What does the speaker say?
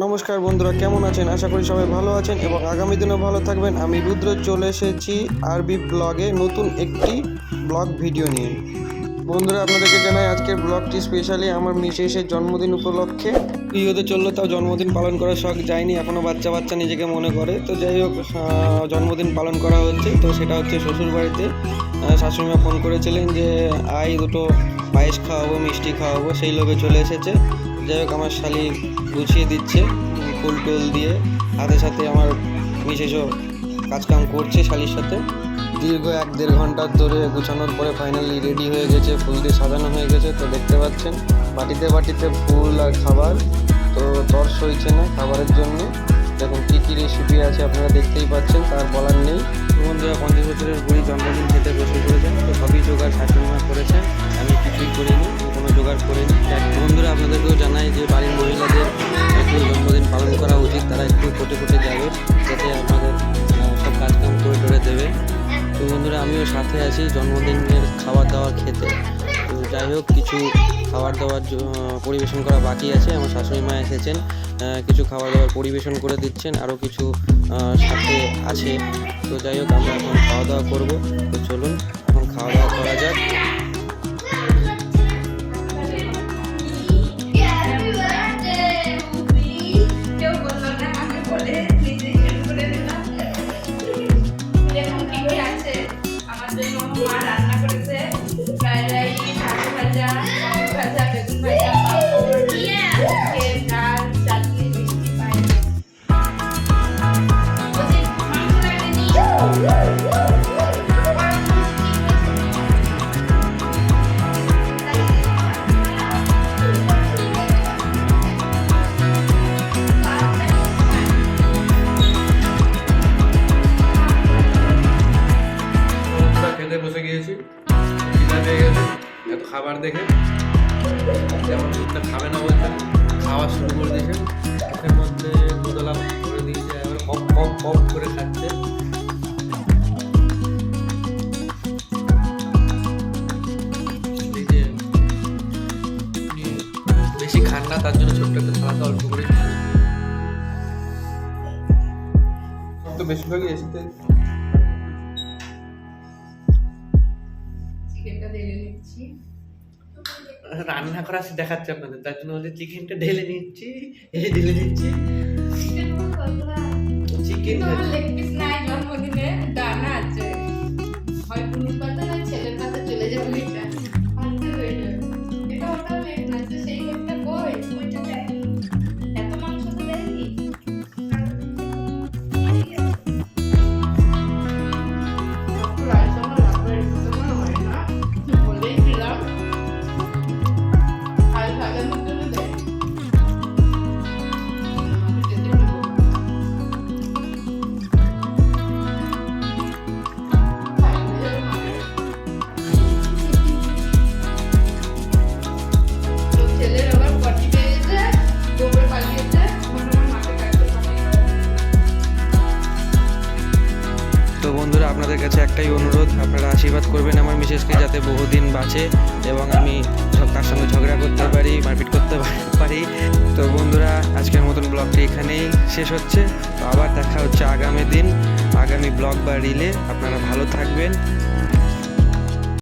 নমস্কার বন্ধুরা, কেমন আছেন? আশা করি সবাই ভালো আছেন এবং আগামী দিনেও ভালো থাকবেন। আমি রুদ্র চলে এসেছি আরবি ব্লগে নতুন একটি ব্লগ ভিডিও নিয়ে। বন্ধুরা, আপনাদেরকে জানাই আজকের ব্লগটি স্পেশালি আমার মিসেসের জন্মদিন উপলক্ষে। কি হতে চললো তাও জন্মদিন পালন করার শখ যায়নি, এখনও বাচ্চা বাচ্চা নিজেকে মনে করে। তো যাই হোক, জন্মদিন পালন করা হচ্ছে। তো সেটা হচ্ছে শ্বশুর বাড়িতে। শাশুড়িমা ফোন করেছিলেন যে আই দুটো পায়েস খাওয়াবো, মিষ্টি খাওয়াবো, সেই লোভে চলে এসেছে। যাই হোক, আমার শালি গুছিয়ে দিচ্ছে ফুল টুল দিয়ে, সাথে সাথে আমার মিসেসও কাজকাম করছে শালির সাথে। দীর্ঘ 1-1.5 ঘন্টা ধরে গুছানোর পরে ফাইনালি রেডি হয়ে গেছে, ফুল দিয়ে সাজানো হয়ে গেছে। তো দেখতে পাচ্ছেন বাটিতে বাটিতে ফুল আর খাবার। তো তর্স হয়েছে না খাবারের জন্য। দেখুন কী কী রেসিপি আছে আপনারা দেখতেই পাচ্ছেন, তার বলার নেই। বন্ধুরা 50 বছরের বুড়ি জন্মদিন খেতে বসে পড়েছেন। তো সবই জোগাড় শাশুড়িমা করেছেন, আমি কিছুই করিনি, কোনো জোগাড় করিনি। বন্ধুরা, আপনাদেরকেও জানাই যে বাড়ির মহিলাদের একটু জন্মদিন পালন করা উচিত। তারা একটু কোটে কোটে যাবে, যাতে আপনাদের সব কাজকাম করে টরে দেবে। তো বন্ধুরা, আমিও সাথে আছি জন্মদিনের খাবার দাবার খেতে। তো যাই হোক, কিছু খাবার দাবার পরিবেশন করা বাকি আছে। আমার শাশুড়ি মা এসেছেন, কিছু খাবার দাবার পরিবেশন করে দিচ্ছেন, আরও কিছু সাথে আছে। তো যাই হোক, আমরা এখন খাওয়া দাওয়া করবো। তো চলুন এখন খাওয়া দাওয়া করা যাক। বসে গিয়েছি, এত খাবার দেখে যেমন দুধটা খাবে না বলছেন, খাওয়া শুরু করে দিয়েছে। মুখের মধ্যে দুধলা করে দিয়েছে, এবার কম কম কম করে খাচ্ছে। বেশি খান না, তার জন্য ছোট্ট একটা থালাতে অল্প করে খান। তো বেশিরভাগই এসেতে রান্না করা দেখাচ্ছে আপনাদের, তার জন্য বলছে চিকেনটা ঢেলে নিচ্ছি, ঢেলে নিচ্ছি। চিকেন লেগ পিস নাই, জন্মদিনে ডানা আছে, হয় পুরুষ পাতা না ছেলের পাতা চলে যাবে। এটা আনতে হয়ে যাবে, এটা ওটা লেগ না, সেই লেগটা কই, ওইটা দেয় এত মাংস তো দেয়নি। তো বন্ধুরা, আপনাদের কাছে একটাই অনুরোধ, আপনারা আশীর্বাদ করবেন আমার মিসেসকে, যাতে বহুদিন বাঁচে এবং আমি তার সঙ্গে ঝগড়া করতে পারি, মারপিট করতে পারি। তো বন্ধুরা, আজকের মতন ব্লগটি এখানেই শেষ হচ্ছে। তো আবার দেখা হচ্ছে আগামী দিন, আগামী ব্লগ বা রিলে। আপনারা ভালো থাকবেন।